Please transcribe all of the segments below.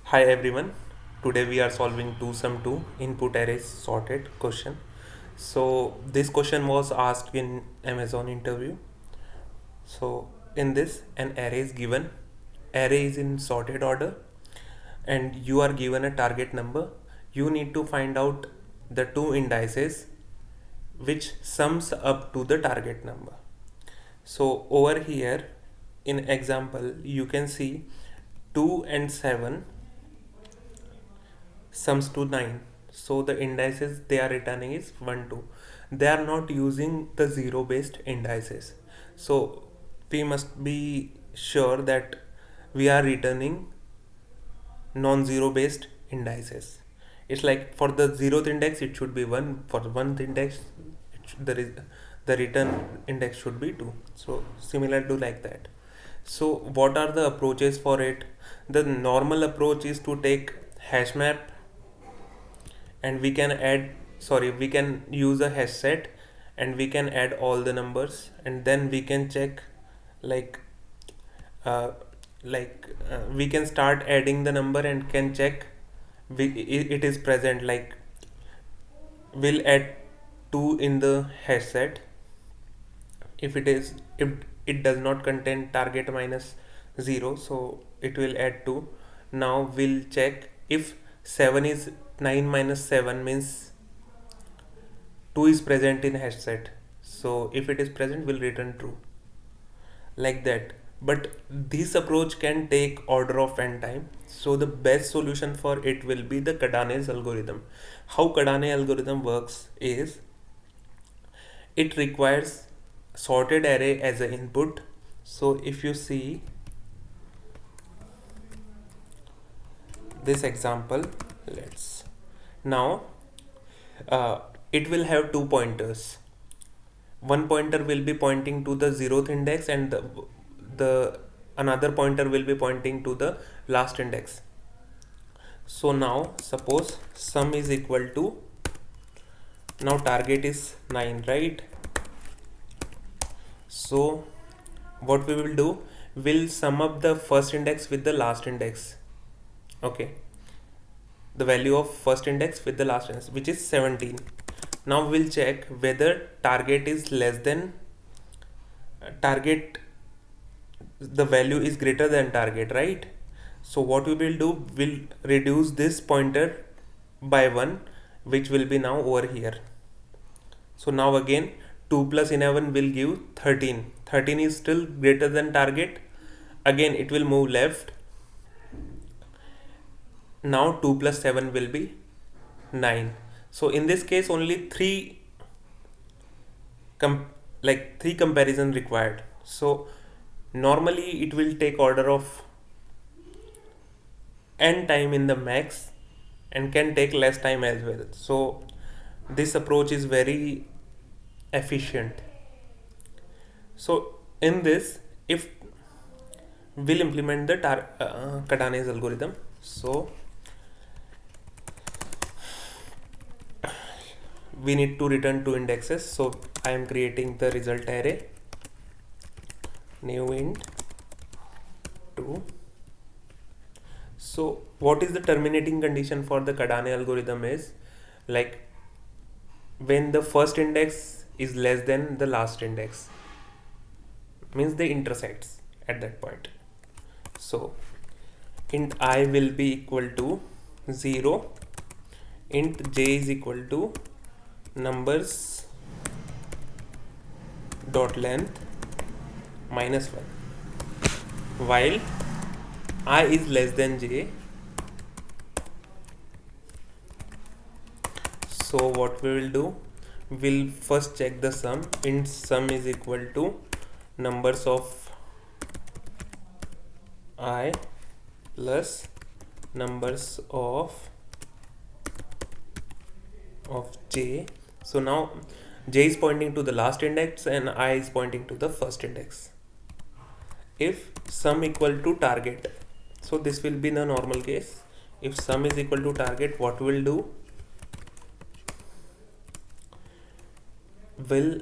Hi everyone. Today we are solving 2 sum 2 input arrays sorted question. So this question was asked in Amazon interview. So in this an array is given. Array is in sorted order and you are given a target number. You need to find out the two indices which sums up to the target number. So over here in example you can see 2 and 7 sums to 9, so the indices they are returning is 1 2. They are not using the zero based indices, so we must be sure that we are returning non-zero based indices. It's like for the zeroth index it should be 1, for the 1th index the return index should be 2, so similar to like that. So what are the approaches for it? The normal approach is to take hash map, and we can use a hash set, and we can add all the numbers, and then we can check like uh, we can start adding the number and can check it is present, like we'll add 2 in the hash set. If it does not contain target minus 0, so it will add 2. Now we'll check if 7 is 9 minus 7 means 2 is present in hash set, so if it is present we'll return true, like that. But this approach can take order of n time, so the best solution for it will be the Kadane's algorithm. How Kadane algorithm works is it requires sorted array as an input. So if you see this example, let's now uh, it will have two pointers. One pointer will be pointing to the zeroth index, and the another pointer will be pointing to the last index. So now suppose sum is equal to, now target is 9, right? So what we will do, we'll sum up the first index with the last index. Okay, the value of first index with the last index, which is 17. Now we'll check whether target is less than target, the value is greater than target, right? So what we will do, we'll reduce this pointer by 1, which will be now over here. So now again 2 plus 11 will give 13. 13 is still greater than target. Again it will move left. Now 2 plus 7 will be 9. So in this case only three comparison required. So normally it will take order of n time in the max and can take less time as well. So this approach is very efficient. So in this, if we'll implement the Kadane's algorithm, so we need to return two indexes. So I am creating the result array, new int 2. So what is the terminating condition for the Kadane algorithm is, like when the first index is less than the last index, means they intersects at that point. So int I will be equal to 0, int j is equal to numbers dot length minus 1, while I is less than j. So what we will do, we'll first check the sum. Int sum is equal to numbers of I plus numbers of j. So now j is pointing to the last index and I is pointing to the first index. If sum equal to target, so this will be the normal case. If sum is equal to target, what we'll do, will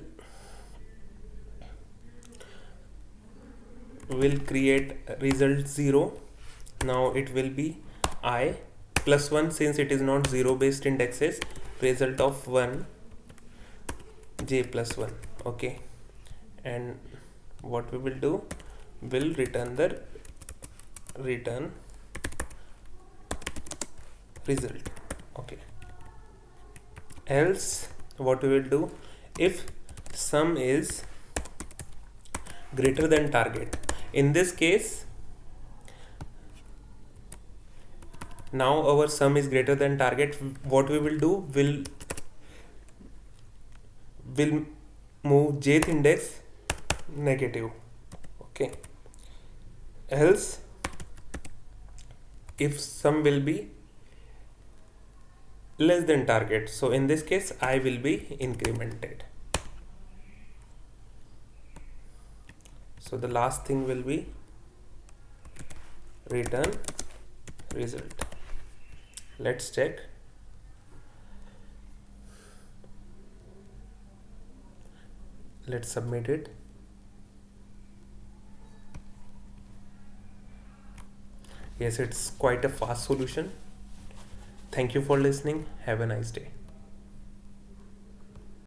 create result 0. Now it will be I plus 1, since it is not 0 based indexes, result of 1 j plus 1. Okay, and what we will do, will return the return result. Okay, else what we will do, if sum is greater than target, in this case now our sum is greater than target, what we will do, will move jth index negative. Okay, else if sum will be less than target, so in this case I will be incremented. So the last thing will be return result. Let's check. Let's submit it. Yes, it's quite a fast solution. Thank you for listening. Have a nice day.